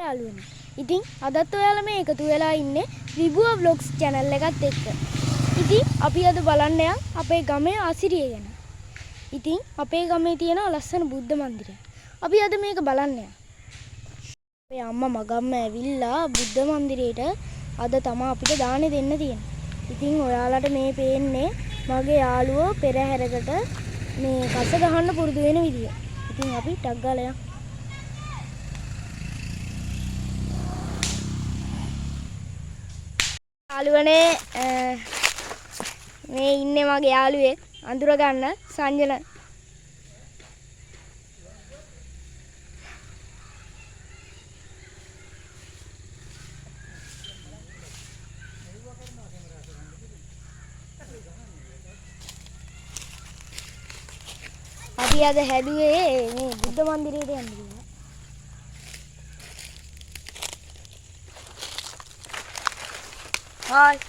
යාළුවනේ. ඉතින් අදත් ඔයාලා මේ එකතු වෙලා ඉන්නේ විබුව vlogs channel එකත් එක්ක. ඉතින් අපි අද බලන්න යන් අපේ ගමේ ආසිරිය ගැන. ඉතින් අපේ ගමේ තියෙන ලස්සන බුද්ධ මන්දිරය. අපි අද මේක බලන්න යන්. අපේ අම්මා මගම්ම ඇවිල්ලා බුද්ධ මන්දිරේට අද තමයි අපිට දානේ දෙන්න තියෙන්නේ. ඉතින් ඔයාලට මේ පේන්නේ මගේ යාළුවෝ පෙරහැරකට මේ කස ගහන්න පුරුදු වෙන විදිය. ඉතින් අපි ටක් ගාලා යන්. යාළුවනේ මේ ඉන්නේ මගේ යාළුවෙක් අඳුර ගන්න සංජන. අපි අද හැදුවේ මේ බුද්ධ මන්දිරයට යන්න කියලා. හායි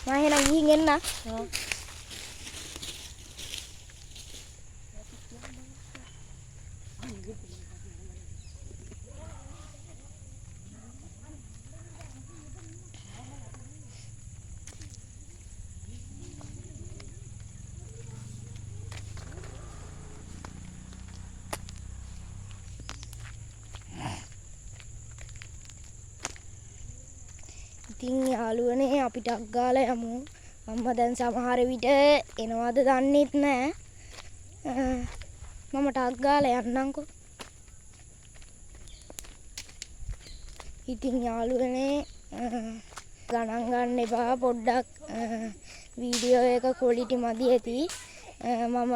මම එහෙනම් ගිහින් එන්න. ඉතින් යාළුවනේ අපි ටක් ගාලා යමු. අම්මා දැන් සමහර විට එනවද දන්නෙත් නෑ. මම ටක් ගාලා යන්නම්කෝ. ඉතින් යාළුවනේ ගණන් ගන්න එපා පොඩ්ඩක් වීඩියෝ එක ක්වොලිටි මදි ඇති. මම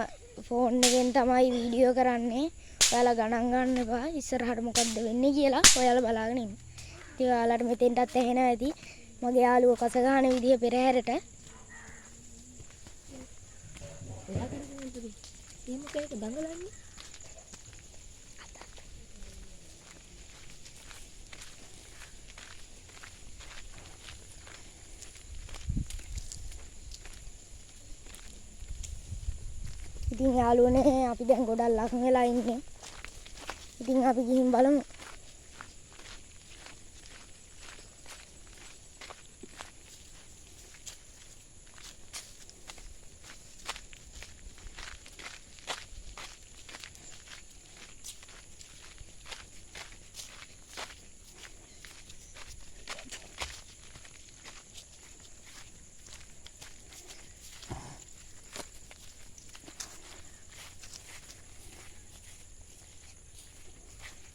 ෆෝන් එකෙන් තමයි වීඩියෝ කරන්නේ. ඔයාලා ගණන් ගන්න එපා ඉස්සරහට මොකද්ද වෙන්නේ කියලා ඔයාලා බලාගෙන ඉන්න. ඉතින් ඔයාලට මෙතෙන්ටත් ඇහෙනවා ඇති මගේ යාළුවෝ කස ගහන විදිය පෙරහැරට. ඉතින් යාළුවනේ අපි දැන් ගොඩක් ලඟ වෙලා ඉන්නේ. ඉතින් අපි ගිහින් බලමු.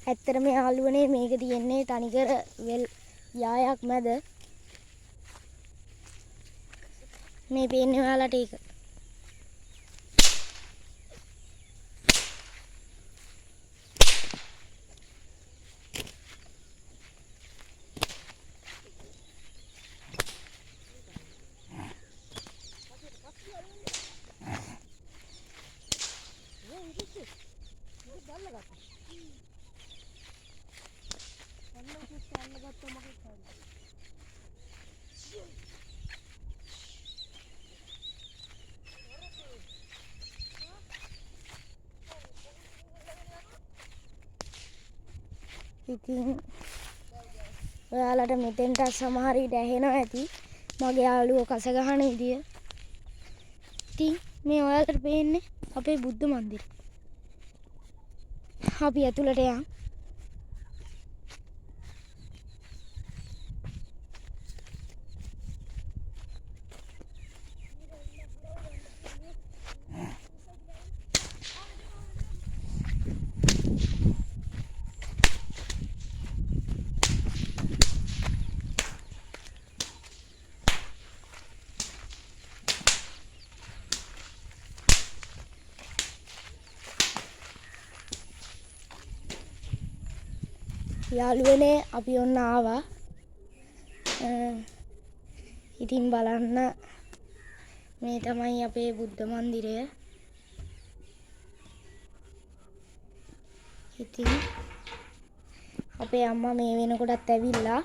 ඇත්තටම යාළුවනේ මේක තියෙන්නේ තනිකර වෙල් යායක් මැද. මේ පේන්නේ ඔයාලට ඒක. ඉතින් ඔයාලට මෙතෙන්ට සමහර විට ඇහෙනවා ඇති මගේ යාළුවෝ කස ගහන විදිය. ඉතින් මේ ඔයාලට පේන්නේ අපේ බුද්ධ මන්දිරය. අපි ඇතුළට යන්. යාළුවනේ අපි ඔන්න ආවා. ඉතින් බලන්න මේ තමයි අපේ බුද්ධ මන්දිරය. ඉතින් අපේ අම්මා මේ වෙනකොටත් ඇවිල්ලා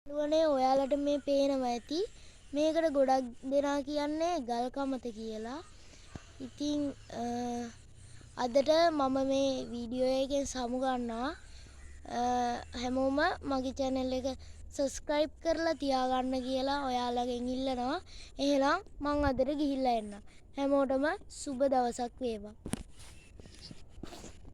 නුවනේ ඔයාලට මේ පේනවා ඇති මේකට ගොඩක් දෙනා කියන්නේ ගල් කමත කියලා. ඉතින් අදට මම මේ වීඩියෝ එකෙන් සමු ගන්නවා. හැමෝම මගේ channel එක subscribe කරලා තියාගන්න කියලා ඔයාලගෙන් ඉල්ලනවා. එහෙනම් මං අදට ගිහිල්ලා එන්නම්. හැමෝටම සුබ දවසක් වේවා.